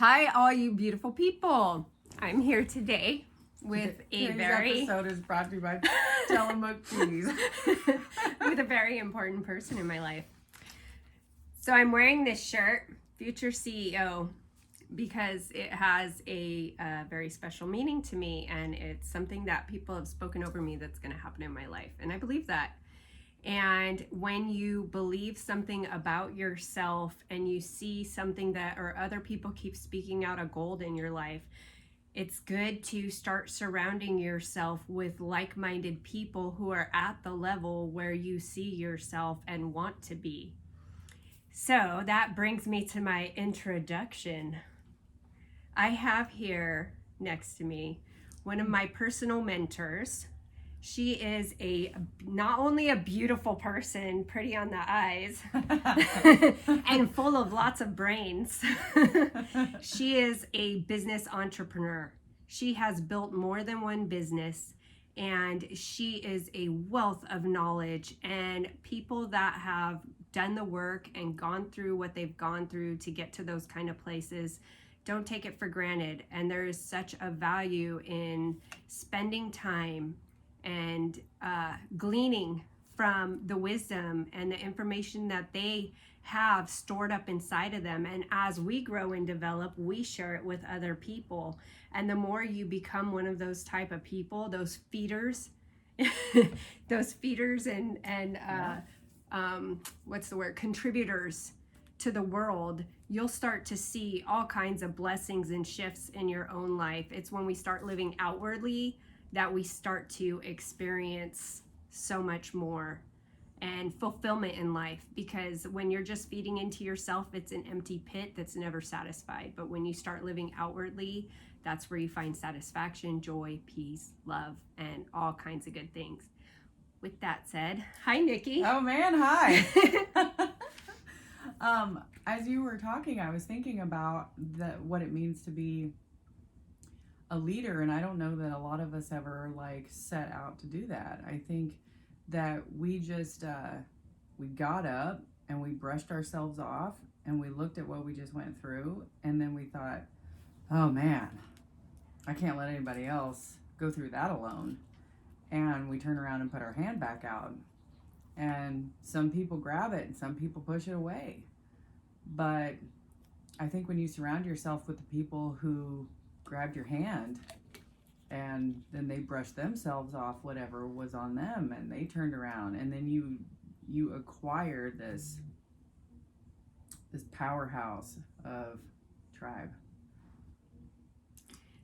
Hi, all you beautiful people. I'm here today with Today's very episode is brought to you by Tillamook Cheese. with a very important person in my life. So I'm wearing this shirt, Future CEO, because it has a very special meaning to me, and it's something that people have spoken over me that's going to happen in my life, and I believe that. And when you believe something about yourself and you see something that or other people keep speaking out a gold in your life, it's good to start surrounding yourself with like-minded people who are at the level where you see yourself and want to be. So that brings me to my introduction. I have here next to me one of my personal mentors. She is not only a beautiful person, pretty on the eyes, and full of lots of brains. She is a business entrepreneur. She has built more than one business, and she is a wealth of knowledge, and people that have done the work and gone through what they've gone through to get to those kind of places don't take it for granted. And there is such a value in spending time and gleaning from the wisdom and the information that they have stored up inside of them. And as we grow and develop, we share it with other people. And the more you become one of those type of people, those feeders, those feeders and what's the word? Contributors to the world, you'll start to see all kinds of blessings and shifts in your own life. It's when we start living outwardly that we start to experience so much more and fulfillment in life, because when you're just feeding into yourself, it's an empty pit that's never satisfied. But when you start living outwardly, that's where you find satisfaction, joy, peace, love, and all kinds of good things. With that said, hi, Nikki. Oh man, hi. As you were talking, I was thinking about what it means to be a leader, and I don't know that a lot of us ever set out to do that. I think that we just we got up and we brushed ourselves off and we looked at what we just went through, and then we thought, oh man, I can't let anybody else go through that alone. And we turn around and put our hand back out, and some people grab it and some people push it away. But I think when you surround yourself with the people who grabbed your hand and then they brushed themselves off whatever was on them and they turned around, and then you acquire this powerhouse of tribe.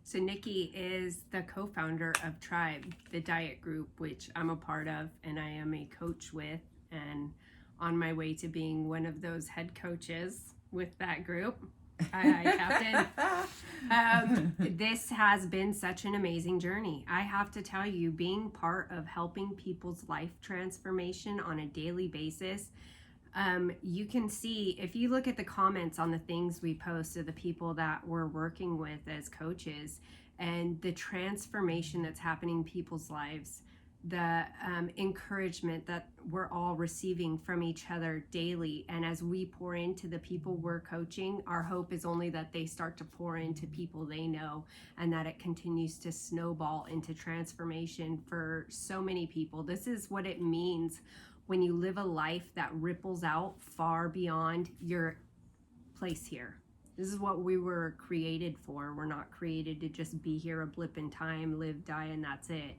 So Nikki is the co-founder of Tribe, the diet group, which I'm a part of and I am a coach with, and on my way to being one of those head coaches with that group. Hi, Captain. This has been such an amazing journey. I have to tell you, being part of helping people's life transformation on a daily basis, you can see, if you look at the comments on the things we post of the people that we're working with as coaches and the transformation that's happening in people's lives, the encouragement that we're all receiving from each other daily. And as we pour into the people we're coaching, our hope is only that they start to pour into people they know, and that it continues to snowball into transformation for so many people. This is what it means when you live a life that ripples out far beyond your place here. This is what we were created for. We're not created to just be here, a blip in time, live, die, and that's it.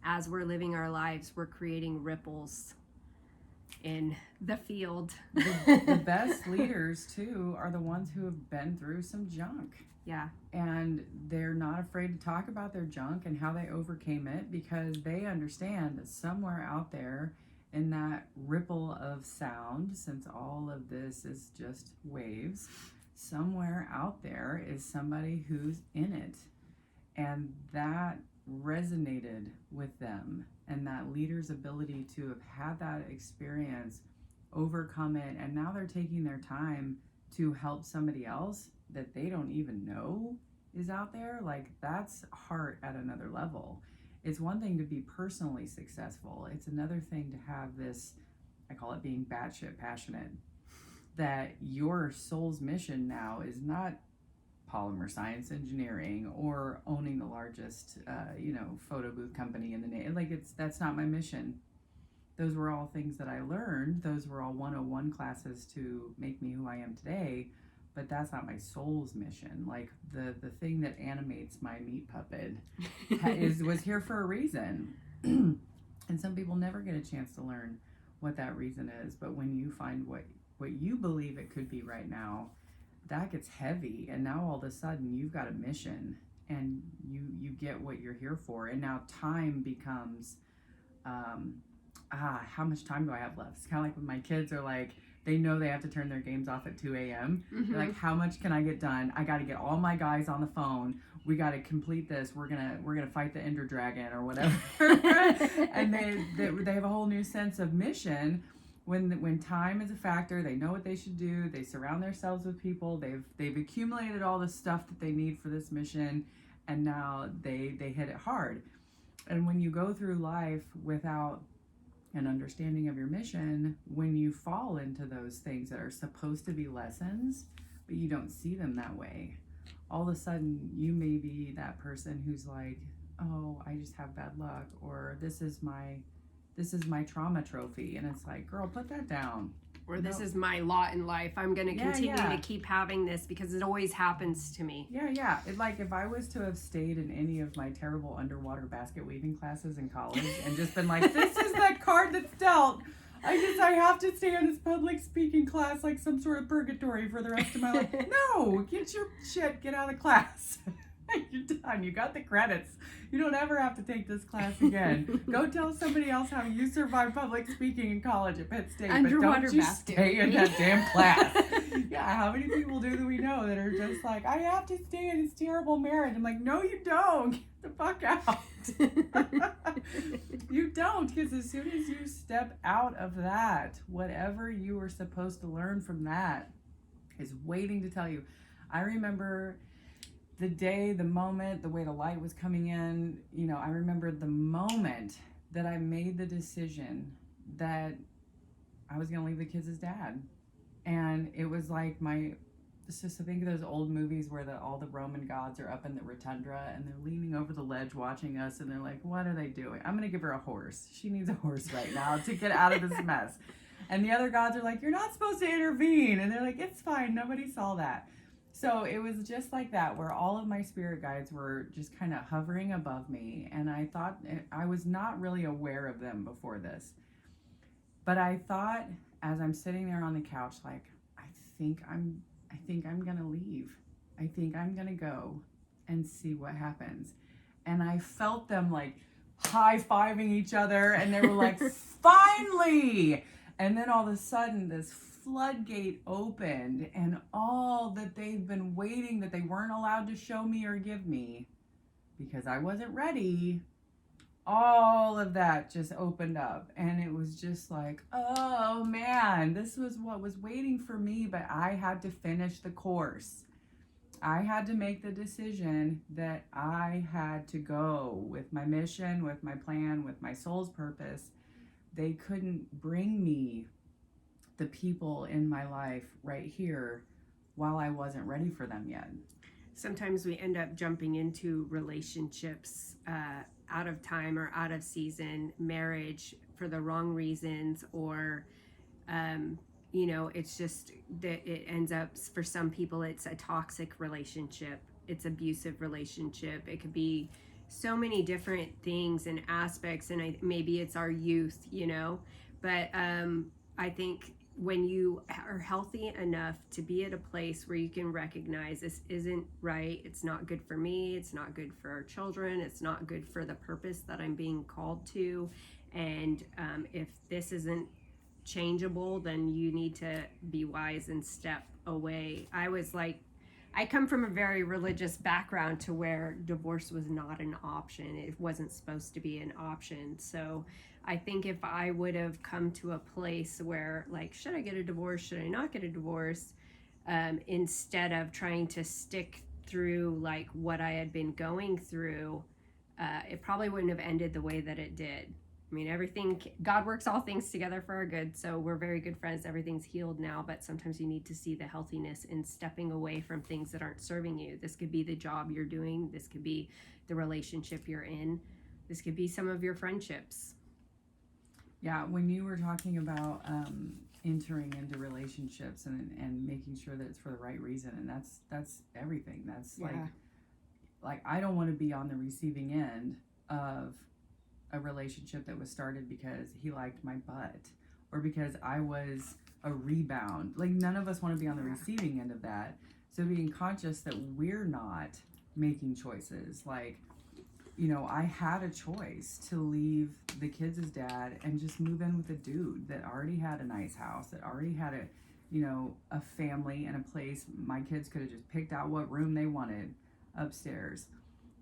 As we're living our lives, we're creating ripples in the field. The best leaders, too, are the ones who have been through some junk. Yeah. And they're not afraid to talk about their junk and how they overcame it, because they understand that somewhere out there in that ripple of sound, since all of this is just waves, somewhere out there is somebody who's in it. And that resonated with them, and that leader's ability to have had that experience, overcome it, and now they're taking their time to help somebody else that they don't even know is out there. That's heart at another level. It's one thing to be personally successful. It's another thing to have this, I call it being batshit passionate, that your soul's mission now is not polymer science engineering or owning the largest, photo booth company in the nation. Like, that's not my mission. Those were all things that I learned. Those were all 101 classes to make me who I am today. But that's not my soul's mission. Like, the thing that animates my meat puppet was here for a reason. And some people never get a chance to learn what that reason is. But when you find what you believe it could be right now, that gets heavy. And now all of a sudden you've got a mission, and you get what you're here for. And now time becomes, how much time do I have left? It's kind of like when my kids are like, they know they have to turn their games off at 2 a.m. Mm-hmm. They're like, how much can I get done? I got to get all my guys on the phone. We got to complete this. We're gonna fight the Ender Dragon or whatever. And they have a whole new sense of mission. When time is a factor, they know what they should do. They surround themselves with people. They've accumulated all the stuff that they need for this mission, and now they hit it hard. And when you go through life without an understanding of your mission, when you fall into those things that are supposed to be lessons, but you don't see them that way, all of a sudden you may be that person who's like, oh, I just have bad luck, or this is my trauma trophy. And it's like, girl, put that down. Or this is my lot in life. I'm going to continue to keep having this because it always happens to me. Yeah. It, like, if I was to have stayed in any of my terrible underwater basket weaving classes in college and just been like, this is that card that's dealt. I have to stay in this public speaking class like some sort of purgatory for the rest of my life. No, get your shit, get out of class. You're done. You got the credits. You don't ever have to take this class again. Go tell somebody else how you survived public speaking in college at Penn State. Underwater but don't you basket. Stay in that damn class. Yeah, how many people do we know that are just like, I have to stay in this terrible marriage? I'm like, no, you don't. Get the fuck out. You don't, because as soon as you step out of that, whatever you were supposed to learn from that is waiting to tell you. I remember the day, the moment, the way the light was coming in, I remember the moment that I made the decision that I was going to leave the kids as dad. And it was like just to think of those old movies where all the Roman gods are up in the rotunda and they're leaning over the ledge watching us, and they're like, what are they doing? I'm going to give her a horse. She needs a horse right now to get out of this mess. And the other gods are like, you're not supposed to intervene. And they're like, it's fine. Nobody saw that. So it was just like that, where all of my spirit guides were just kind of hovering above me. And I thought, I was not really aware of them before this. But I thought, as I'm sitting there on the couch, like, I think I'm going to leave. I think I'm going to go and see what happens. And I felt them like high-fiving each other, and they were like, finally! And then all of a sudden, this floodgate opened, and all that they've been waiting, that they weren't allowed to show me or give me because I wasn't ready, all of that just opened up. And it was just like, oh man, this was what was waiting for me. But I had to finish the course. I had to make the decision that I had to go with my mission, with my plan, with my soul's purpose. They couldn't bring me the people in my life right here while I wasn't ready for them yet. Sometimes we end up jumping into relationships out of time or out of season, marriage for the wrong reasons, or it's just that it ends up, for some people, it's a toxic relationship, it's abusive relationship. It could be so many different things and aspects, and maybe it's our youth, but I think when you are healthy enough to be at a place where you can recognize this isn't right, it's not good for me, it's not good for our children, it's not good for the purpose that I'm being called to, and if this isn't changeable, then you need to be wise and step away. I come from a very religious background to where divorce was not an option. It wasn't supposed to be an option. So I think if I would have come to a place where, like, should I get a divorce? Should I not get a divorce? Instead of trying to stick through like what I had been going through, it probably wouldn't have ended the way that it did. I mean, everything, God works all things together for our good. So we're very good friends. Everything's healed now, but sometimes you need to see the healthiness in stepping away from things that aren't serving you. This could be the job you're doing. This could be the relationship you're in. This could be some of your friendships. Yeah, when you were talking about entering into relationships and making sure that it's for the right reason, and that's everything. That's like I don't want to be on the receiving end of a relationship that was started because he liked my butt or because I was a rebound. Like, none of us want to be on the receiving end of that. So being conscious that we're not making choices. Like, you know, I had a choice to leave the kids' dad and just move in with a dude that already had a nice house, that already had a family and a place. My kids could have just picked out what room they wanted upstairs.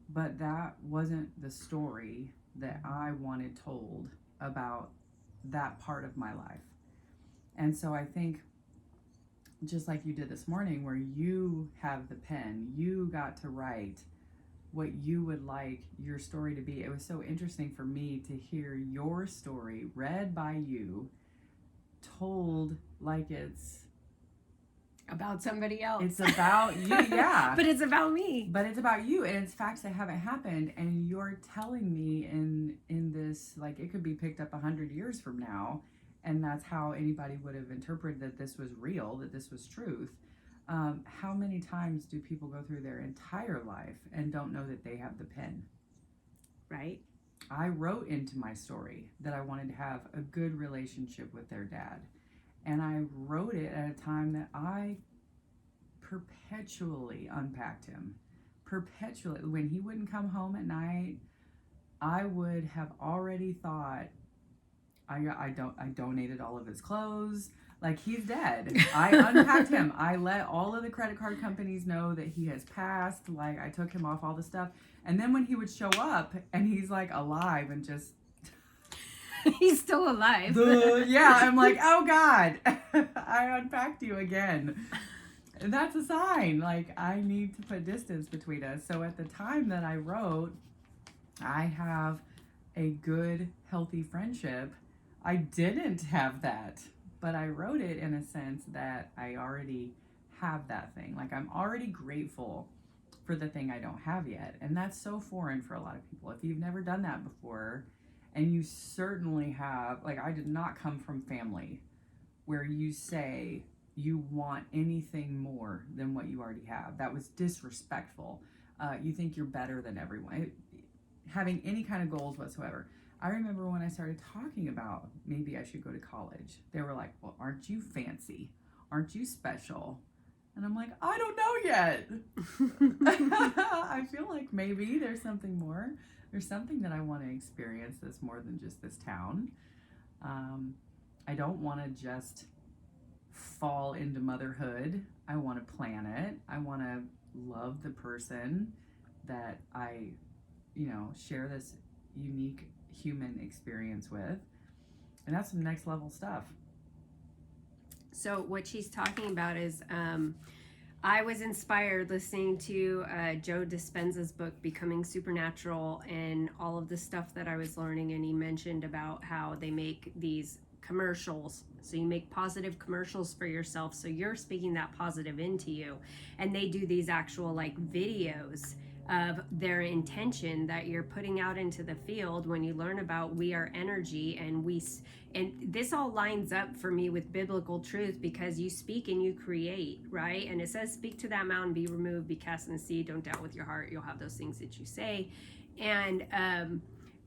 But that wasn't the story that I wanted told about that part of my life. And so I think, just like you did this morning, where you have the pen, you got to write what you would like your story to be. It was so interesting for me to hear your story read by you, told like it's about somebody else. It's about you, yeah. But it's about me. But it's about you, and it's facts that haven't happened, and you're telling me in this, like, it could be picked up 100 years from now, and that's how anybody would have interpreted that this was real, that this was truth. How many times do people go through their entire life and don't know that they have the pen? Right. I wrote into my story that I wanted to have a good relationship with their dad. And I wrote it at a time that I perpetually unpacked him. Perpetually. When he wouldn't come home at night, I would have already thought, I donated all of his clothes. Like, he's dead. I unpacked him. I let all of the credit card companies know that he has passed. Like, I took him off all the stuff. And then when he would show up and he's like alive and just... He's still alive. Yeah, I'm like, oh God, I unpacked you again. And that's a sign. Like, I need to put distance between us. So at the time that I wrote, I have a good, healthy friendship. I didn't have that, but I wrote it in a sense that I already have that thing. Like, I'm already grateful for the thing I don't have yet. And that's so foreign for a lot of people. If you've never done that before, and you certainly have, like, I did not come from family where you say you want anything more than what you already have. That was disrespectful. You think you're better than everyone. Having any kind of goals whatsoever. I remember when I started talking about maybe I should go to college, they were like, well, aren't you fancy? Aren't you special? And I'm like, I don't know yet. I feel like maybe there's something more. There's something that I want to experience that's more than just this town. I don't want to just fall into motherhood. I want to plan it. I want to love the person that I, share this unique human experience with. And that's some next level stuff. So what she's talking about is, I was inspired listening to Joe Dispenza's book, Becoming Supernatural, and all of the stuff that I was learning. And he mentioned about how they make these commercials. So you make positive commercials for yourself. So you're speaking that positive into you. And they do these actual like videos of their intention that you're putting out into the field when you learn about we are energy, and this all lines up for me with biblical truth, because you speak and you create, right? And it says, speak to that mountain, be removed, be cast in the sea, don't doubt with your heart, you'll have those things that you say.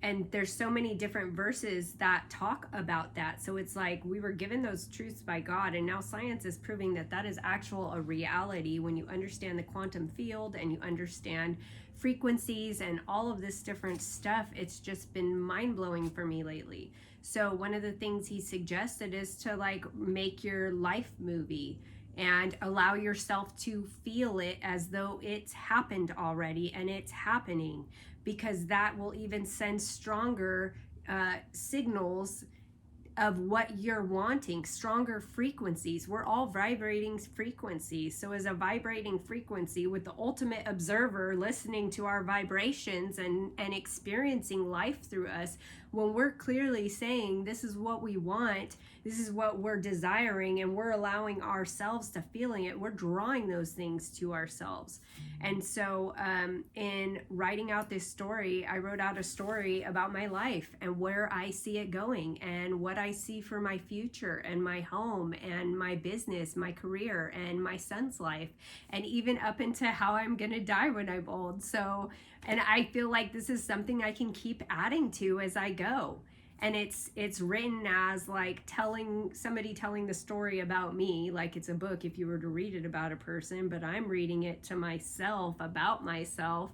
And there's so many different verses that talk about that. So it's like we were given those truths by God, and now science is proving that that is a reality when you understand the quantum field and you understand frequencies and all of this different stuff. It's just been mind-blowing for me lately. So one of the things he suggested is to like make your life movie and allow yourself to feel it as though it's happened already and it's happening, because that will even send stronger signals of what you're wanting, stronger frequencies. We're all vibrating frequencies. So as a vibrating frequency with the ultimate observer listening to our vibrations and experiencing life through us, when we're clearly saying this is what we want, this is what we're desiring, and we're allowing ourselves to feeling it, we're drawing those things to ourselves. And so in writing out this story, I wrote out a story about my life and where I see it going and what I see for my future and my home and my business, my career, and my son's life, and even up into how I'm going to die when I'm old. So, and I feel like this is something I can keep adding to as I go. And it's written as like somebody telling the story about me, like it's a book if you were to read it about a person, but I'm reading it to myself about myself.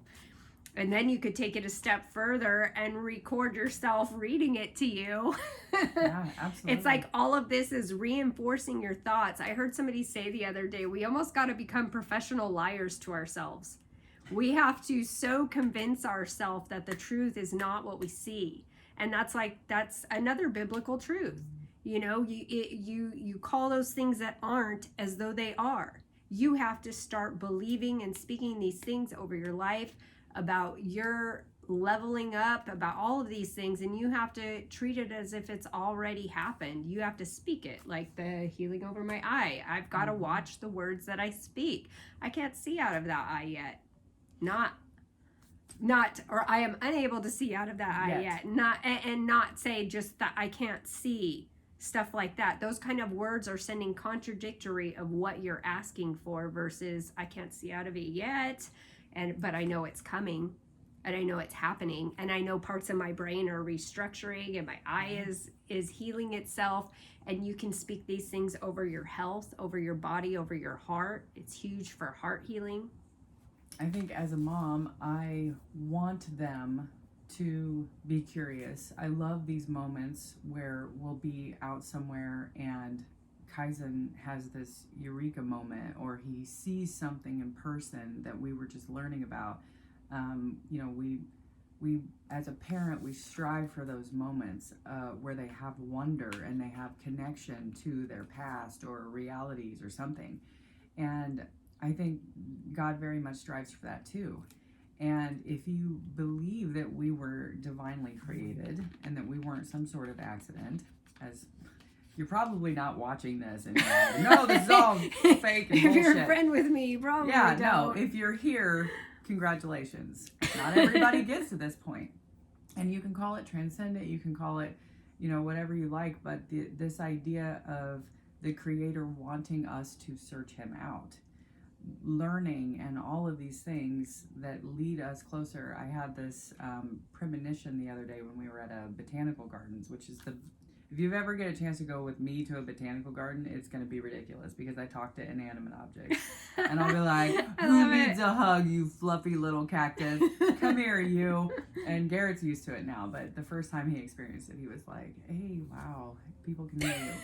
And then you could take it a step further and record yourself reading it to you. Yeah, absolutely. It's like all of this is reinforcing your thoughts. I heard somebody say the other day, we almost got to become professional liars to ourselves. We have to so convince ourselves that the truth is not what we see. And that's another biblical truth. You know, you call those things that aren't as though they are. You have to start believing and speaking these things over your life, about your leveling up, about all of these things, and you have to treat it as if it's already happened. You have to speak it, like the healing over my eye. I've got to watch the words that I speak. I can't see out of that eye yet. Or I am unable to see out of that eye yet. Not say just that I can't see, stuff like that. Those kind of words are sending contradictory of what you're asking for versus I can't see out of it yet, but I know it's coming, and I know it's happening, and I know parts of my brain are restructuring, and my eye is healing itself. And you can speak these things over your health, over your body, over your heart. It's huge for heart healing. I think as a mom, I want them to be curious. I love these moments where we'll be out somewhere and Kaizen has this eureka moment, or he sees something in person that we were just learning about. We as a parent, we strive for those moments where they have wonder and they have connection to their past or realities or something. And I think God very much strives for that too. And if you believe that we were divinely created and that we weren't some sort of accident, as you're probably not watching this and no, this is all fake and bullshit. If you're a friend with me, you probably don't. No, if you're here, congratulations. Not everybody gets to this point. And you can call it transcendent, you can call it, whatever you like, but this idea of the Creator wanting us to search Him out, learning, and all of these things that lead us closer. I had this premonition the other day when we were at a botanical gardens, which is if you ever get a chance to go with me to a botanical garden, it's going to be ridiculous because I talk to inanimate objects. And I'll be like, who needs a hug, you fluffy little cactus? Come here, you. And Garrett's used to it now, but the first time he experienced it, he was like, hey, wow, people can hear you.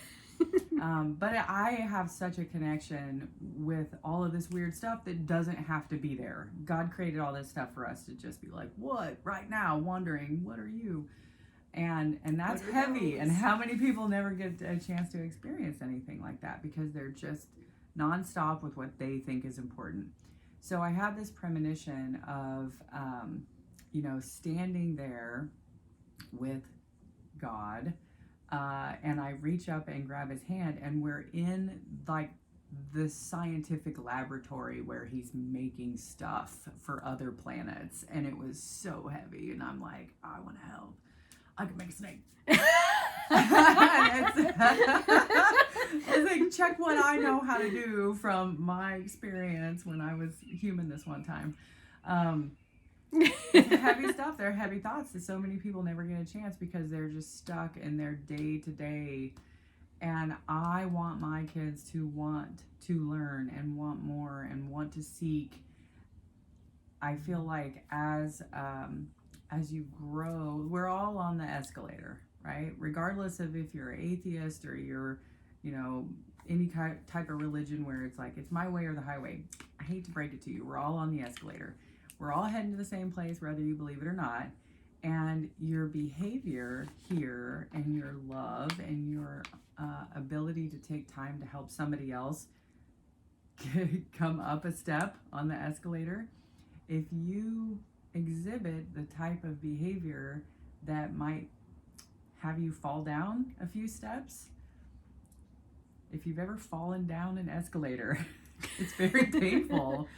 But I have such a connection with all of this weird stuff that doesn't have to be there. God created all this stuff for us to just be like, what? Right now, wondering, what are you? And that's heavy. Those? And how many people never get a chance to experience anything like that because they're just nonstop with what they think is important. So I had this premonition of, standing there with God. And I reach up and grab his hand, and we're in like the scientific laboratory where he's making stuff for other planets, and it was so heavy, and I'm like, I want to help. I can make a snake. It's like, check what I know how to do from my experience when I was human this one time. It's heavy stuff. They're heavy thoughts that so many people never get a chance because they're just stuck in their day to day. And I want my kids to want to learn and want more and want to seek. I feel like as you grow, we're all on the escalator, right? Regardless of if you're atheist or you're, any type of religion where it's like, it's my way or the highway. I hate to break it to you. We're all on the escalator. We're all heading to the same place, whether you believe it or not. And your behavior here and your love and your ability to take time to help somebody else come up a step on the escalator, if you exhibit the type of behavior that might have you fall down a few steps, if you've ever fallen down an escalator, it's very painful.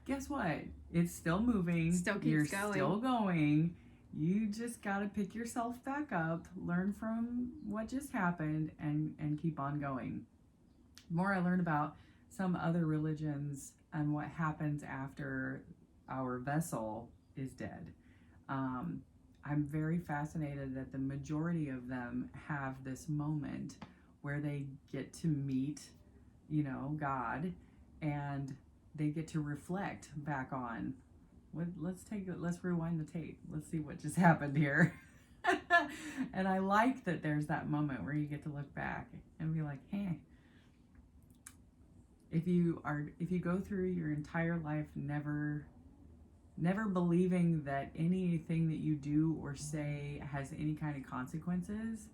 Guess what? It's still moving. Still keeps You're going. still going. You just got to pick yourself back up, learn from what just happened, and keep on going. The more I learn about some other religions and what happens after our vessel is dead, I'm very fascinated that the majority of them have this moment where they get to meet, God, and they get to reflect back on. Let's rewind the tape. Let's see what just happened here. And I like that there's that moment where you get to look back and be like, hey. If you go through your entire life never believing that anything that you do or say has any kind of consequences,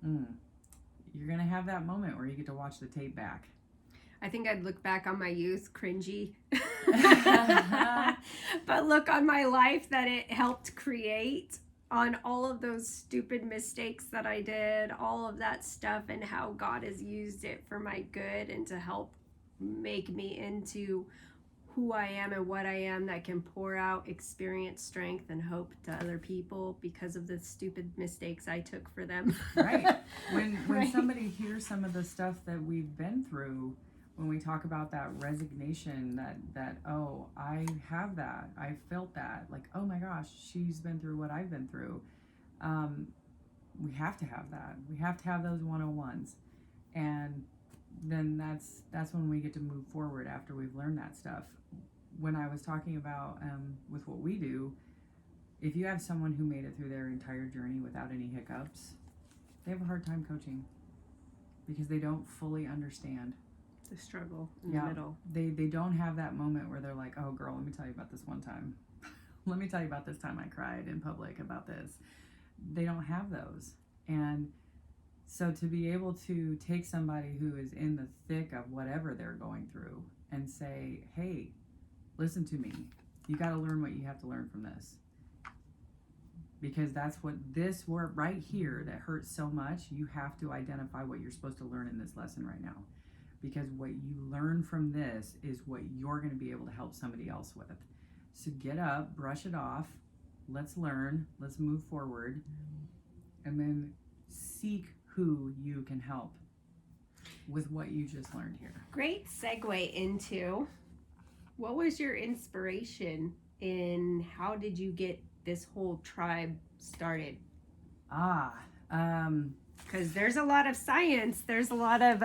you're gonna have that moment where you get to watch the tape back. I think I'd look back on my youth cringy, but look on my life that it helped create, on all of those stupid mistakes that I did, all of that stuff, and how God has used it for my good and to help make me into who I am and what I am, that can pour out experience, strength, and hope to other people because of the stupid mistakes I took for them. Right. When Right. somebody hears some of the stuff that we've been through, when we talk about that resignation, that oh, I have that, I felt that, like, oh my gosh, she's been through what I've been through. We have to have that. We have to have those 101s, and then that's when we get to move forward after we've learned that stuff. When I was talking about with what we do, if you have someone who made it through their entire journey without any hiccups, they have a hard time coaching because they don't fully understand The struggle in the middle. They don't have that moment where they're like, oh girl, let me tell you about this one time. Let me tell you about this time I cried in public about this. They don't have those. And so to be able to take somebody who is in the thick of whatever they're going through and say, hey, listen to me. You got to learn what you have to learn from this. Because that's what this word right here that hurts so much, you have to identify what you're supposed to learn in this lesson right now. Because what you learn from this is what you're going to be able to help somebody else with. So get up, brush it off, let's learn, let's move forward, and then seek who you can help with what you just learned here. Great segue into, what was your inspiration in how did you get this whole tribe started? Because there's a lot of science, there's a lot of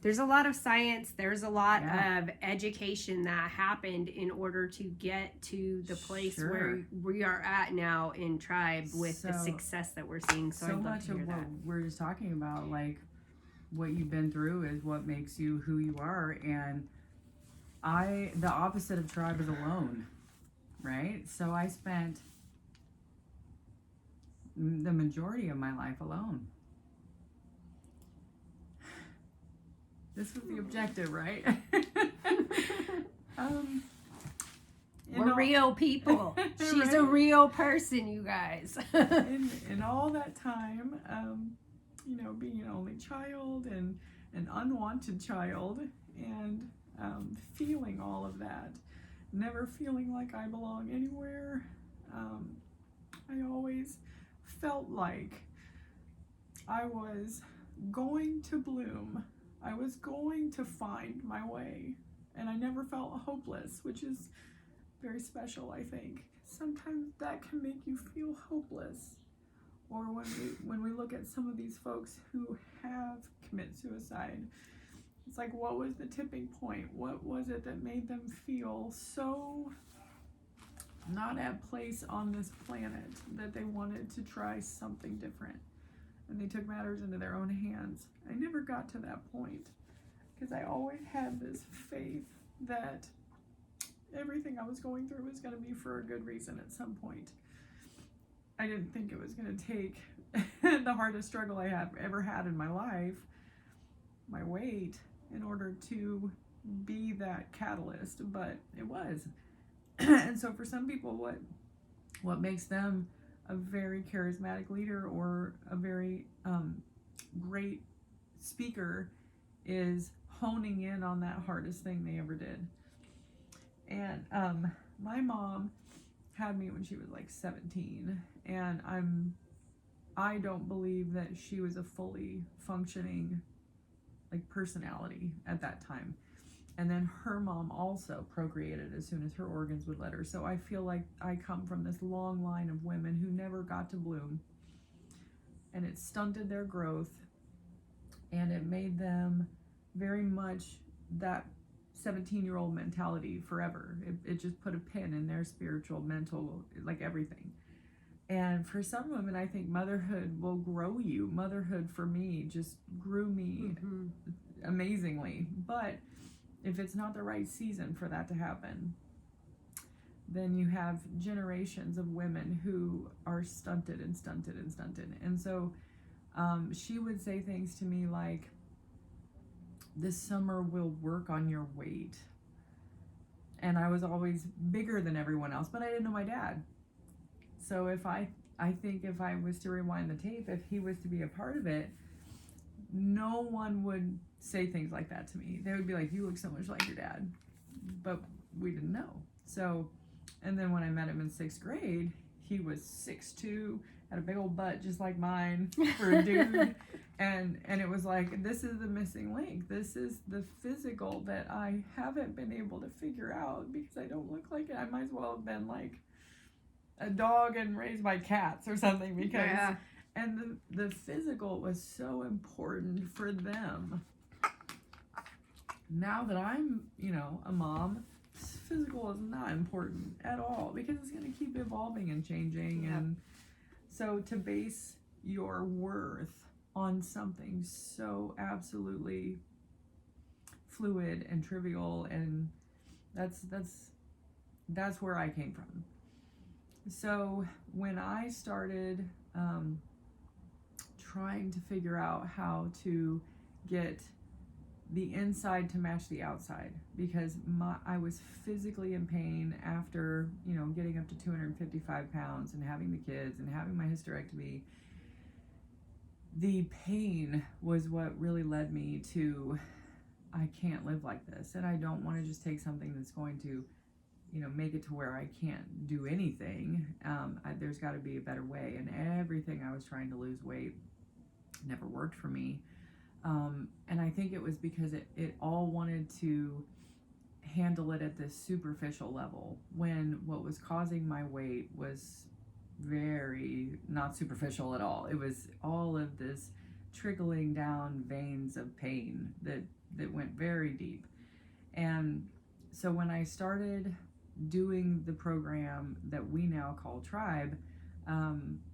there's a lot of science, there's a lot of education that happened in order to get to the place where we are at now in tribe with the success that we're seeing. So I'd love much to hear of that. what we're just talking about, like what you've been through is what makes you who you are. And the opposite of tribe is alone, right? So I spent the majority of my life alone. This was the objective, right? We're real people. She's a real person, you guys. in all that time, being an only child and an unwanted child, and feeling all of that, never feeling like I belong anywhere. I always felt like I was going to bloom. I was going to find my way, and I never felt hopeless, which is very special, I think. Sometimes that can make you feel hopeless. Or when we look at some of these folks who have committed suicide, it's like, what was the tipping point? What was it that made them feel so not at place on this planet that they wanted to try something different? And they took matters into their own hands. I never got to that point because I always had this faith that everything I was going through was going to be for a good reason at some point. I didn't think it was going to take the hardest struggle I have ever had in my life, my weight, in order to be that catalyst, but it was. And so for some people, what makes them a very charismatic leader or a very great speaker is honing in on that hardest thing they ever did. And my mom had me when she was like 17, and I don't believe that she was a fully functioning like personality at that time. And then her mom also procreated as soon as her organs would let her. So I feel like I come from this long line of women who never got to bloom, and it stunted their growth, and it made them very much that 17-year-old mentality forever. It just put a pin in their spiritual, mental, like everything. And for some women, I think motherhood will grow you. Motherhood for me just grew me amazingly. But if it's not the right season for that to happen, then you have generations of women who are stunted and stunted and stunted. And so she would say things to me like, this summer we'll work on your weight. And I was always bigger than everyone else, but I didn't know my dad. So I think if I was to rewind the tape, if he was to be a part of it, no one would say things like that to me. They would be like, you look so much like your dad. But we didn't know. So, and then when I met him in 6th grade, he was 6'2", had a big old butt just like mine for a dude. And it was like, this is the missing link. This is the physical that I haven't been able to figure out because I don't look like it. I might as well have been like a dog and raised my cats or something because, and the physical was so important for them. Now that I'm, a mom, physical is not important at all because it's going to keep evolving and changing. And so to base your worth on something so absolutely fluid and trivial, and that's where I came from. So when I started trying to figure out how to get the inside to match the outside, because I was physically in pain after getting up to 255 pounds and having the kids and having my hysterectomy. The pain was what really led me to, I can't live like this, and I don't want to just take something that's going to make it to where I can't do anything. There's got to be a better way, and everything I was trying to lose weight never worked for me. And I think it was because it all wanted to handle it at this superficial level, when what was causing my weight was very not superficial at all. It was all of this trickling down veins of pain that went very deep. And so when I started doing the program that we now call Tribe,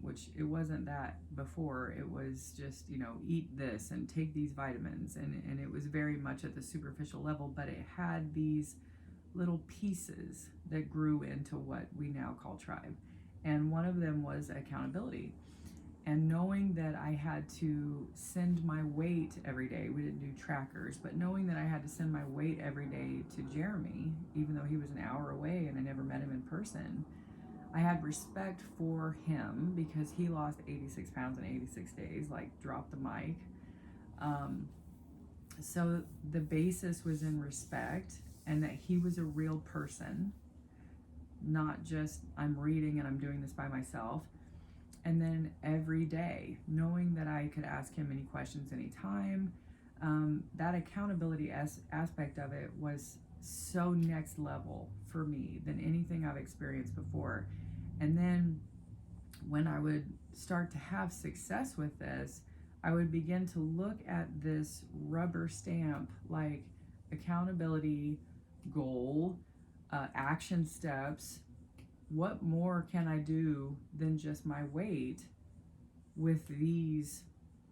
which it wasn't that before, it was just, eat this and take these vitamins, and it was very much at the superficial level, but it had these little pieces that grew into what we now call Tribe. And one of them was accountability. And knowing that I had to send my weight every day, we didn't do trackers, but knowing that I had to send my weight every day to Jeremy, even though he was an hour away and I never met him in person, I had respect for him because he lost 86 pounds in 86 days, like dropped the mic. So the basis was in respect, and that he was a real person, not just I'm reading and I'm doing this by myself. And then every day, knowing that I could ask him any questions anytime, that accountability aspect of it was so next level for me than anything I've experienced before. And then when I would start to have success with this, I would begin to look at this rubber stamp, like accountability, goal, action steps. What more can I do than just my weight with these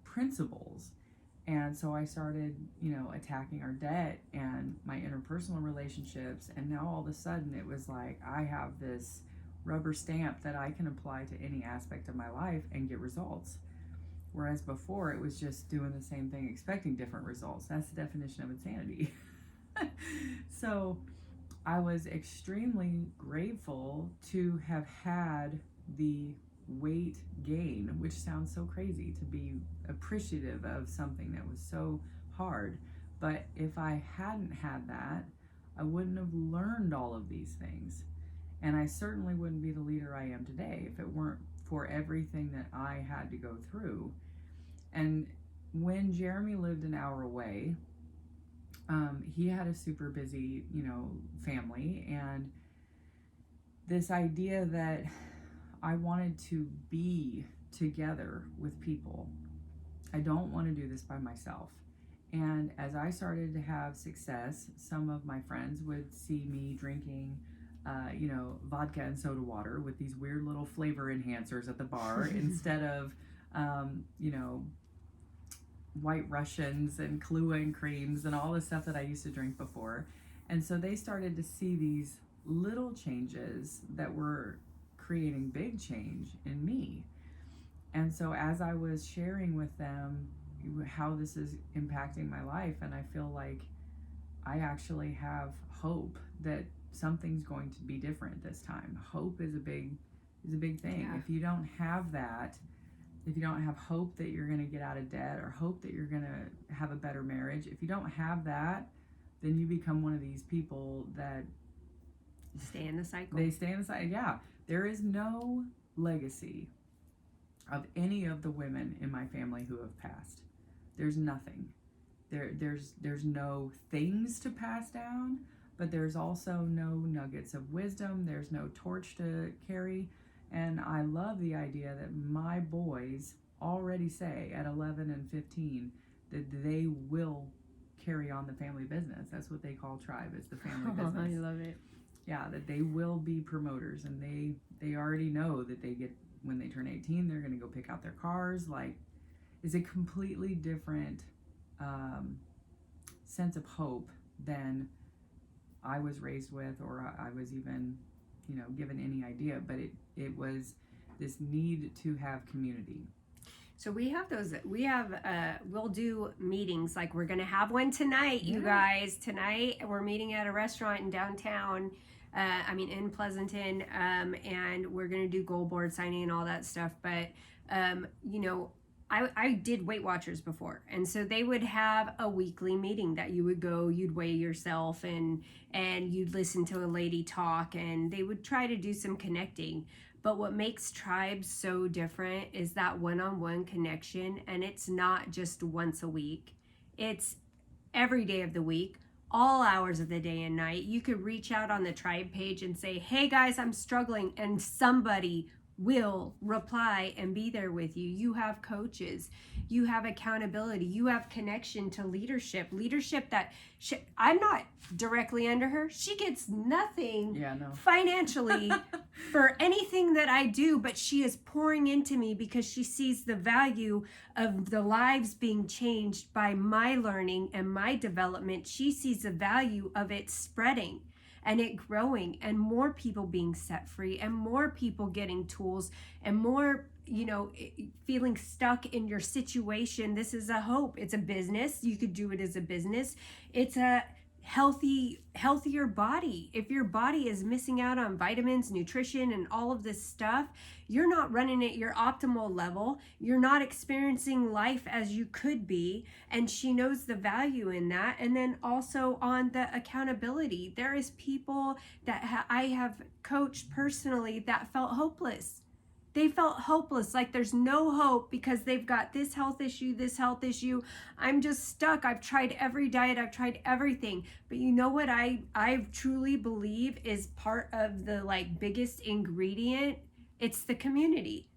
principles? And so I started, attacking our debt and my interpersonal relationships. And now all of a sudden it was like I have this rubber stamp that I can apply to any aspect of my life and get results. Whereas before it was just doing the same thing, expecting different results. That's the definition of insanity. So I was extremely grateful to have had the weight gain, which sounds so crazy to be appreciative of something that was so hard. But if I hadn't had that, I wouldn't have learned all of these things. And I certainly wouldn't be the leader I am today if it weren't for everything that I had to go through. And when Jeremy lived an hour away, he had a super busy, family, and this idea that I wanted to be together with people. I don't want to do this by myself. And as I started to have success, some of my friends would see me drinking, vodka and soda water with these weird little flavor enhancers at the bar instead of, White Russians and Kahlua and creams and all the stuff that I used to drink before. And so they started to see these little changes that were creating big change in me. And so as I was sharing with them how this is impacting my life, and I feel like I actually have hope that something's going to be different this time. Hope is a big thing. Yeah. If you don't have that, if you don't have hope that you're going to get out of debt or hope that you're going to have a better marriage, if you don't have that, then you become one of these people that stay in the cycle. They stay in the cycle. Yeah. There is no legacy of any of the women in my family who have passed. There's nothing. There's no things to pass down, but there's also no nuggets of wisdom. There's no torch to carry. And I love the idea that my boys already say at 11 and 15 that they will carry on the family business. That's what they call Tribe, is the family business. I love it. Yeah, that they will be promoters, and they already know that they get, when they turn 18, they're going to go pick out their cars. Like, it's a completely different sense of hope than I was raised with, or I was even given any idea, but it was this need to have community. So we'll do meetings, like we're going to have one tonight, you guys. Tonight we're meeting at a restaurant in downtown, in Pleasanton, and we're going to do goal board signing and all that stuff. But, I did Weight Watchers before, and so they would have a weekly meeting that you would go, you'd weigh yourself, and you'd listen to a lady talk, and they would try to do some connecting. But what makes Tribe so different is that one-on-one connection, and it's not just once a week. It's every day of the week, all hours of the day and night. You could reach out on the Tribe page and say, hey guys, I'm struggling, and somebody will reply and be there with you. You have coaches, you have accountability, you have connection to leadership that I'm not directly under her. She gets nothing financially for anything that I do, but she is pouring into me because she sees the value of the lives being changed by my learning and my development. She sees the value of it spreading and it growing, and more people being set free, and more people getting tools, and more, feeling stuck in your situation. This is a hope. It's a business. You could do it as a business. It's a healthier body. If your body is missing out on vitamins, nutrition, and all of this stuff, you're not running at your optimal level. You're not experiencing life as you could be. And she knows the value in that. And then also on the accountability, there is people that I have coached personally that felt hopeless. They felt hopeless, like there's no hope because they've got this health issue. I'm just stuck. I've tried every diet. I've tried everything. But you know what I truly believe is part of the biggest ingredient? It's the community.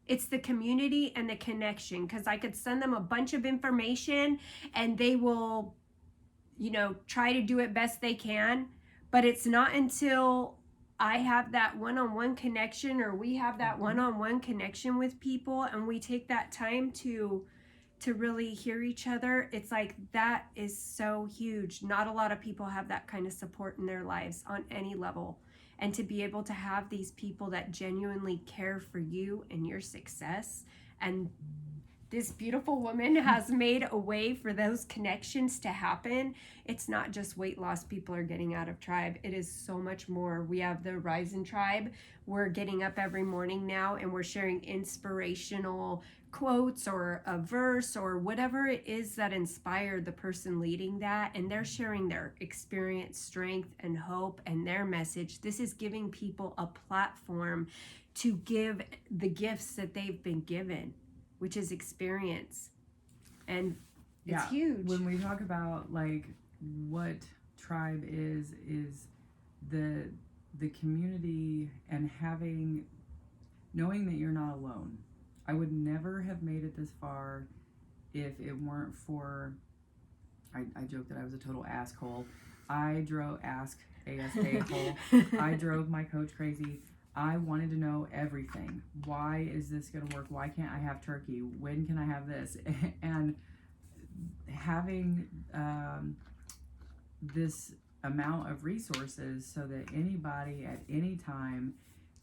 It's the community and the connection, because I could send them a bunch of information and they will, try to do it best they can. But it's not until I have that one-on-one connection, or we have that one-on-one connection with people, and we take that time to to really hear each other. It's like that is so huge. Not a lot of people have that kind of support in their lives on any level. And to be able to have these people that genuinely care for you and your success, and this beautiful woman has made a way for those connections to happen. It's not just weight loss people are getting out of Tribe. It is so much more. We have the Rise in Tribe. We're getting up every morning now and we're sharing inspirational quotes or a verse or whatever it is that inspired the person leading that. And they're sharing their experience, strength, and hope and their message. This is giving people a platform to give the gifts that they've been given, which is experience. And it's huge. When we talk about like what Tribe is the community and knowing that you're not alone. I would never have made it this far if it weren't for, I joke that I was a total asshole. I drove A-S-K-hole. I drove my coach crazy. I wanted to know everything. Why is this going to work? Why can't I have turkey? When can I have this? And having this amount of resources so that anybody at any time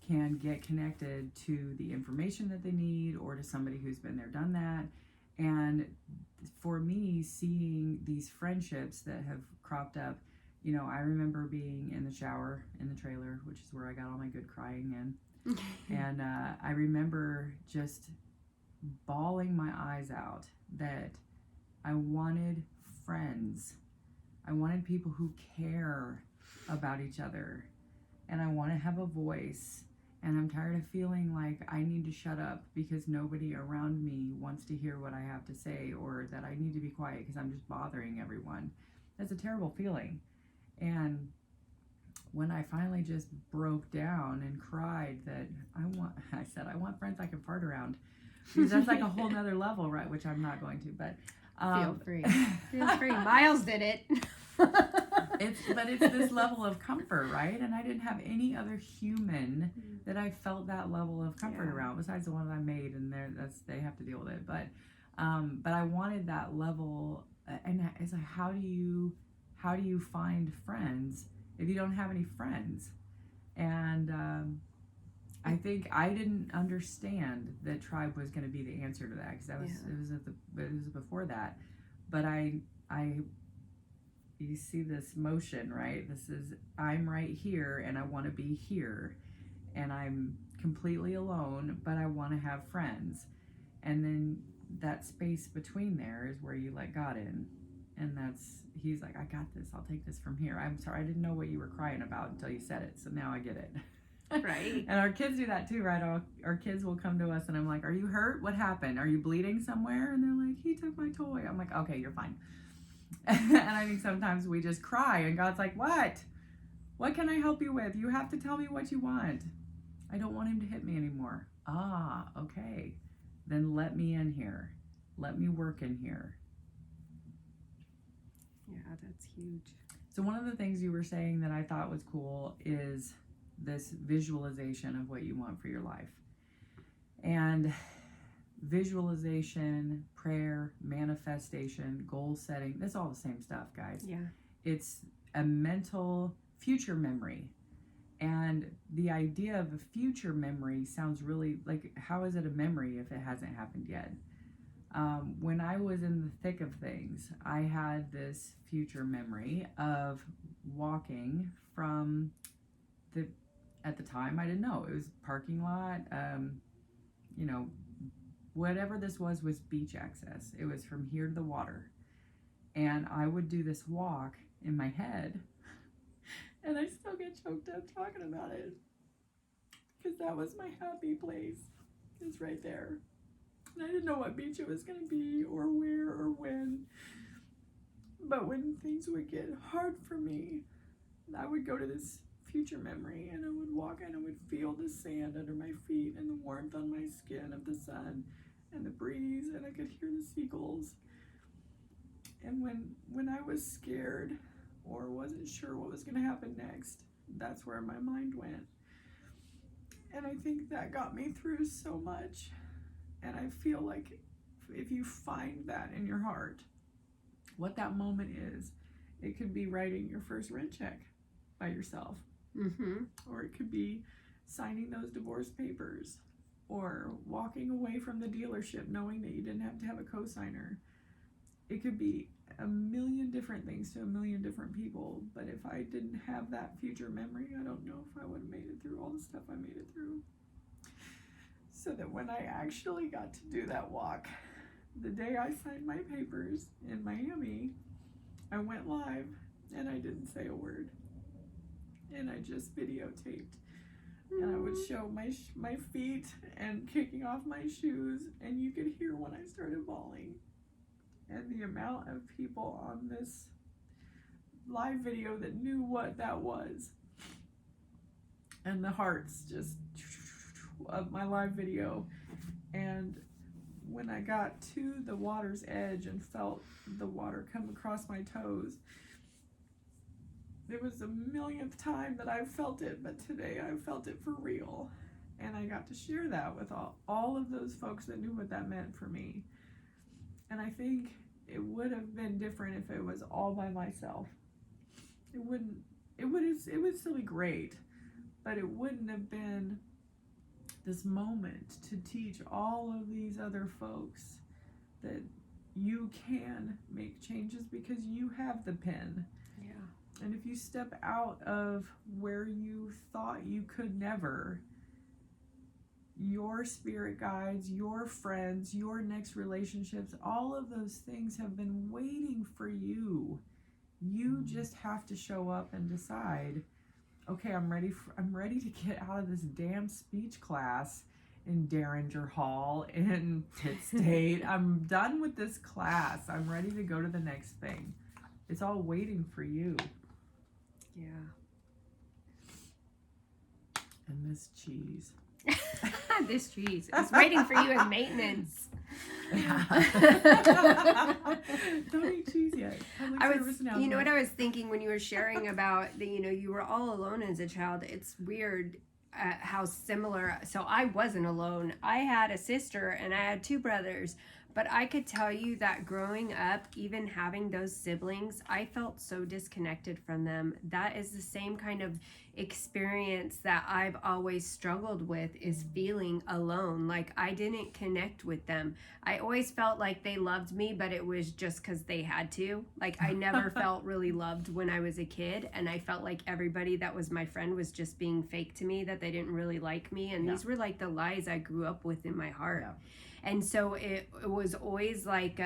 can get connected to the information that they need or to somebody who's been there, done that. And for me, seeing these friendships that have cropped up, you know, I remember being in the shower in the trailer, which is where I got all my good crying in. And I remember just bawling my eyes out that I wanted friends. I wanted people who care about each other. And I want to have a voice. And I'm tired of feeling like I need to shut up because nobody around me wants to hear what I have to say, or that I need to be quiet because I'm just bothering everyone. That's a terrible feeling. And when I finally just broke down and cried that I said, I want friends I can fart around. Because that's like a whole nother level, right? Which I'm not going to, but feel free. Feel free. Miles did it. It's this level of comfort, right? And I didn't have any other human that I felt that level of comfort around, besides the one that I made, and they have to deal with it. But I wanted that level, and it's like, how do you find friends if you don't have any friends? And I think I didn't understand that Tribe was going to be the answer to that, because it was before that. But you see this motion, right? I'm right here and I want to be here, and I'm completely alone, but I want to have friends. And then that space between there is where you let God in. And he's like, I got this. I'll take this from here. I'm sorry, I didn't know what you were crying about until you said it. So now I get it. Right. And our kids do that too, right? Our kids will come to us and I'm like, are you hurt? What happened? Are you bleeding somewhere? And they're like, he took my toy. I'm like, okay, you're fine. And I think sometimes we just cry and God's like, what? What can I help you with? You have to tell me what you want. I don't want him to hit me anymore. Ah, okay. Then let me in here. Let me work in here. Yeah, that's huge. So one of the things you were saying that I thought was cool is this visualization of what you want for your life. And visualization, prayer, manifestation, goal setting, that's all the same stuff, guys. Yeah. It's a mental future memory. And the idea of a future memory sounds really like, how is it a memory if it hasn't happened yet? When I was in the thick of things, I had this future memory of walking from at the time, I didn't know, it was parking lot, whatever this was beach access. It was from here to the water. And I would do this walk in my head, and I still get choked up talking about it, because that was my happy place. It's right there. And I didn't know what beach it was going to be, or where, or when. But when things would get hard for me, I would go to this future memory, and I would walk and I would feel the sand under my feet and the warmth on my skin of the sun and the breeze, and I could hear the seagulls. And when I was scared or wasn't sure what was going to happen next, that's where my mind went. And I think that got me through so much. And I feel like if you find that in your heart, what that moment is, it could be writing your first rent check by yourself. Or it could be signing those divorce papers, or walking away from the dealership knowing that you didn't have to have a co-signer. It could be a million different things to a million different people, but if I didn't have that future memory, I don't know if I would have made it through all the stuff I made it through. So that when I actually got to do that walk, the day I signed my papers in Miami, I went live and I didn't say a word. And I just videotaped. And I would show my feet and kicking off my shoes, and you could hear when I started bawling. And the amount of people on this live video that knew what that was. And the hearts just of my live video. And when I got to the water's edge and felt the water come across my toes, it was the millionth time that I felt it, but today I felt it for real. And I got to share that with all of those folks that knew what that meant for me. And I think it would have been different if it was all by myself. It would still be great, but it wouldn't have been this moment to teach all of these other folks that you can make changes because you have the pen. Yeah. And if you step out of where you thought you could never, your spirit guides, your friends, your next relationships, all of those things have been waiting for you. You just have to show up and decide, okay, I'm ready to get out of this damn speech class in Derringer Hall in Pitt State. I'm done with this class. I'm ready to go to the next thing. It's all waiting for you. Yeah. And this cheese. This cheese is waiting for you in maintenance. Don't eat cheese yet. You know what I was thinking when you were sharing about the, you were all alone as a child. It's weird how similar. So I wasn't alone. I had a sister and I had two brothers. But I could tell you that growing up, even having those siblings, I felt so disconnected from them. That is the same kind of experience that I've always struggled with, is feeling alone. Like I didn't connect with them. I always felt like they loved me, but it was just because they had to. Like I never felt really loved when I was a kid. And I felt like everybody that was my friend was just being fake to me, that they didn't really like me. And these were like the lies I grew up with in my heart. Yeah. And so it was always like,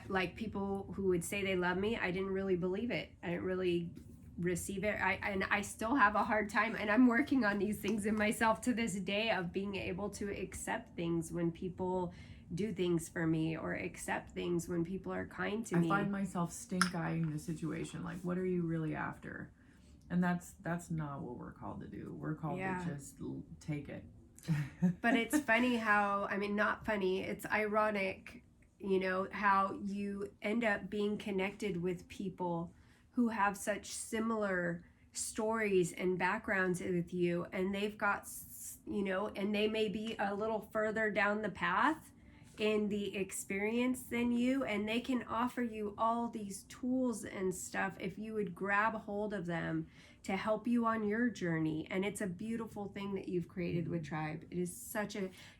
like people who would say they love me, I didn't really believe it. I didn't really receive it. I still have a hard time, and I'm working on these things in myself to this day, of being able to accept things when people do things for me, or accept things when people are kind to me. I find myself stink-eyeing the situation. Like, what are you really after? And that's not what we're called to do. We're called to just take it. But it's funny how, not funny, it's ironic, how you end up being connected with people who have such similar stories and backgrounds with you, and they've got, and they may be a little further down the path in the experience than you, and they can offer you all these tools and stuff if you would grab hold of them to help you on your journey. And it's a beautiful thing that you've created with Tribe. It is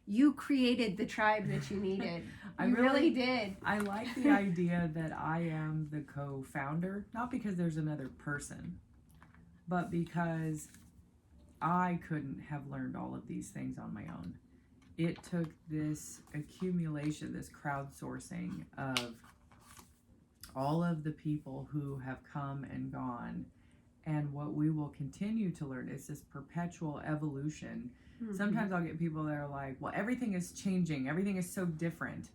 you created the tribe that you needed. You really did. I like the idea that I am the co-founder, not because there's another person, but because I couldn't have learned all of these things on my own. It took this accumulation, this crowdsourcing of all of the people who have come and gone. And what we will continue to learn is this perpetual evolution. Mm-hmm. Sometimes I'll get people that are like, well, everything is changing. Everything is so different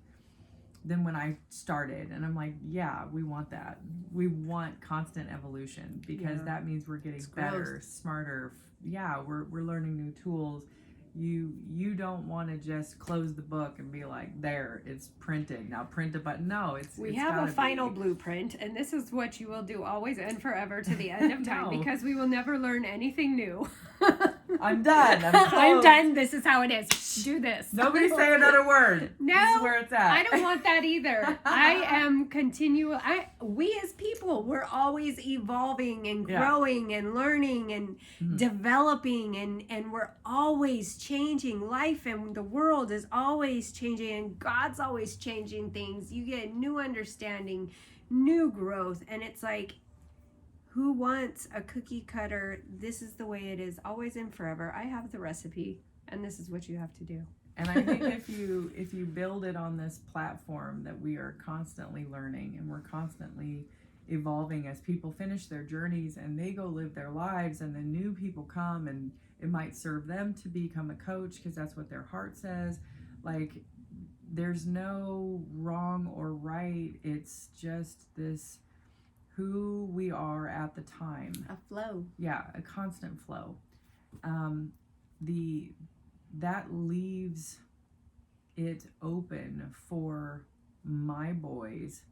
than when I started. And I'm like, yeah, we want that. We want constant evolution, because that means we're getting better, smarter. Yeah, we're learning new tools. You don't want to just close the book and be like, there, it's printed. Now print a button. No, we have a final blueprint, and this is what you will do always and forever to the end of time, because we will never learn anything new. I'm done. I'm closed. done. This is how it is. Do this. Nobody say another word. No, This is where it's at. I don't want that either. I am we as people, we're always evolving and growing and learning and developing and we're always changing. Life and the world is always changing and God's always changing things. You get new understanding, new growth, and it's like, who wants a cookie cutter? This is the way it is, always and forever. I have the recipe, and this is what you have to do. And I think if you build it on this platform that we are constantly learning and we're constantly evolving as people finish their journeys and they go live their lives, and then new people come and it might serve them to become a coach because that's what their heart says. Like, there's no wrong or right. It's just this who we are at the time. A flow. Yeah, a constant flow. That leaves it open for my boys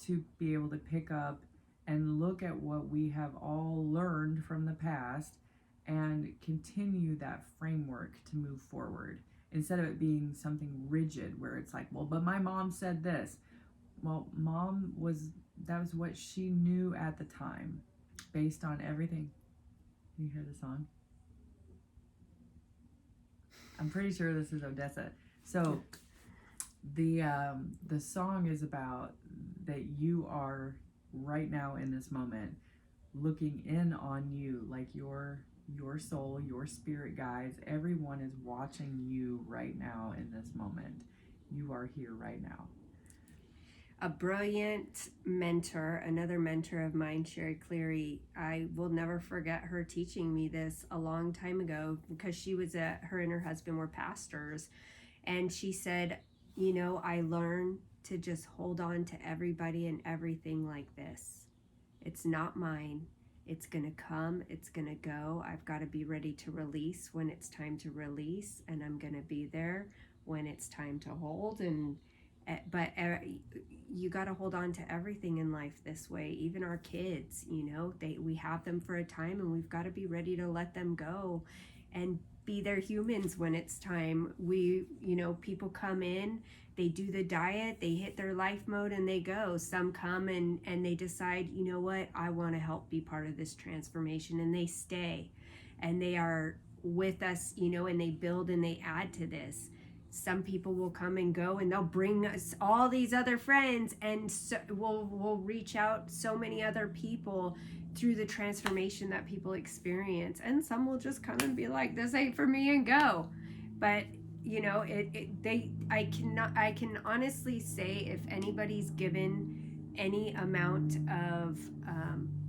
to be able to pick up and look at what we have all learned from the past and continue that framework to move forward, instead of it being something rigid where it's like, well, but my mom said this. Well, that was what she knew at the time based on everything. You hear the song? I'm pretty sure this is Odessa. So the song is about that you are right now in this moment looking in on you, like your soul, your spirit guides. Everyone is watching you right now in this moment. You are here right now. A brilliant mentor, another mentor of mine, Sherry Cleary, I will never forget her teaching me this a long time ago, because her and her husband were pastors, and she said, I learned to just hold on to everybody and everything like this. It's not mine. It's going to come. It's going to go. I've got to be ready to release when it's time to release, and I'm going to be there when it's time to hold. But you got to hold on to everything in life this way. Even our kids, we have them for a time, and we've got to be ready to let them go and be their humans when it's time. People come in, they do the diet, they hit their life mode, and they go. Some come and they decide, you know what, I want to help be part of this transformation, and they stay and they are with us, and they build and they add to this. Some people will come and go, and they'll bring us all these other friends, and so we'll reach out so many other people through the transformation that people experience. And some will just come and be like, this ain't for me, and go. But I can honestly say, if anybody's given any amount of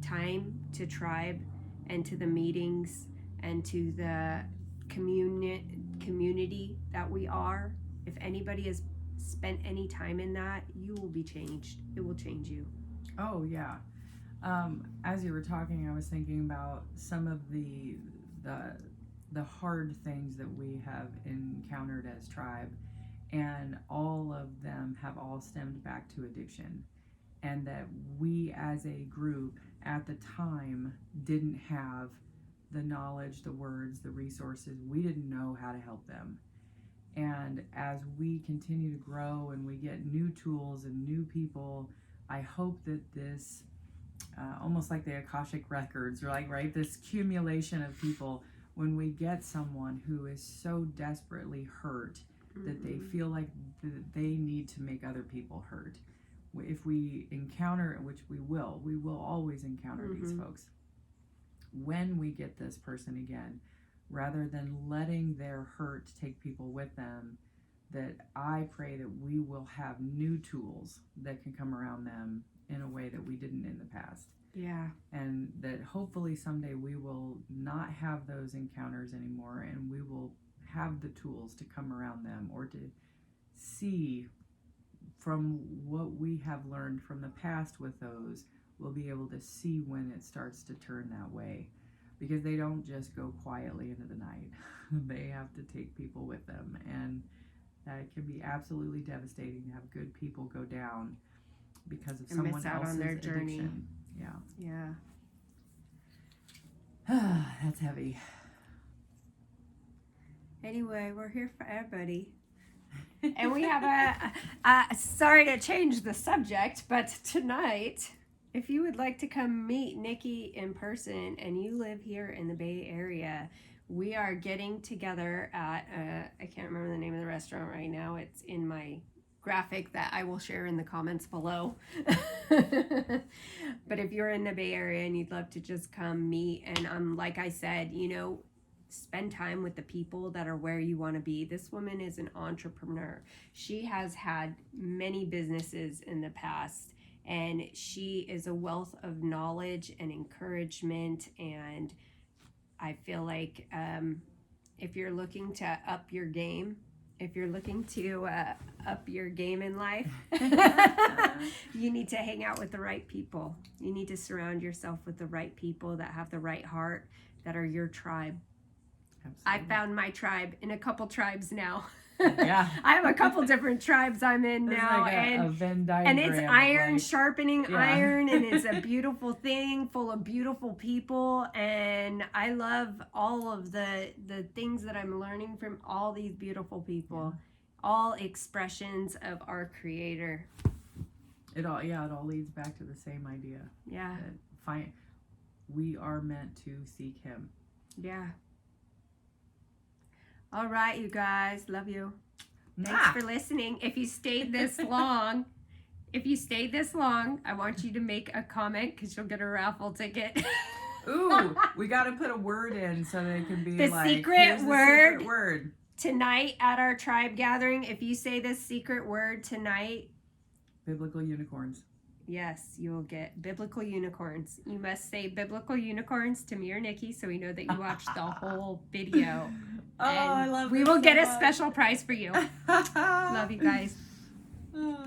time to Tribe and to the meetings and to the community that we are, if anybody has spent any time in that, you will be changed. It will change you. Oh yeah. As you were talking, I was thinking about some of the hard things that we have encountered as Tribe, and all of them have all stemmed back to addiction, and that we as a group at the time didn't have the knowledge, the words, the resources. We didn't know how to help them. And as we continue to grow and we get new tools and new people, I hope that this, almost like the Akashic records, right? This accumulation of people, when we get someone who is so desperately hurt that they feel like they need to make other people hurt. If we encounter, which we will always encounter these folks. When we get this person again, rather than letting their hurt take people with them, that I pray that we will have new tools that can come around them in a way that we didn't in the past. Yeah. And that hopefully someday we will not have those encounters anymore, and we will have the tools to come around them, or to see from what we have learned from the past with those. We'll be able to see when it starts to turn that way, because they don't just go quietly into the night. They have to take people with them, and that can be absolutely devastating to have good people go down because of someone miss out else's on their journey. addiction. Yeah. Yeah. That's heavy. Anyway, we're here for everybody. And we have sorry to change the subject, but tonight, if you would like to come meet Nikki in person and you live here in the Bay Area, we are getting together at, I can't remember the name of the restaurant right now. It's in my graphic that I will share in the comments below. But if you're in the Bay Area and you'd love to just come meet, and like I said, spend time with the people that are where you want to be. This woman is an entrepreneur. She has had many businesses in the past, and she is a wealth of knowledge and encouragement. And I feel like if you're looking to up your game, if you're looking to up your game in life, you need to hang out with the right people. You need to surround yourself with the right people that have the right heart, that are your tribe. Absolutely. I found my tribe in a couple tribes now. Yeah. I have a couple different tribes I'm in It's now. like a Venn diagram. And it's iron like, sharpening yeah. iron, and it's a beautiful thing full of beautiful people. And I love all of the things that I'm learning from all these beautiful people, all expressions of our Creator. It all leads back to the same idea. Yeah. We are meant to seek Him. Yeah. All right, you guys. Love you. Thanks for listening. If you stayed this long, I want you to make a comment because you'll get a raffle ticket. Ooh, we got to put a word in so that it can be The like, secret here's the word. secret word. Tonight at our tribe gathering, if you say this secret word tonight, Biblical unicorns. yes, you will get biblical unicorns. You must say biblical unicorns to me or Nikki so we know that you watched the whole video. Oh, I love we this will so get a much. special prize for you. Love you guys. Oh,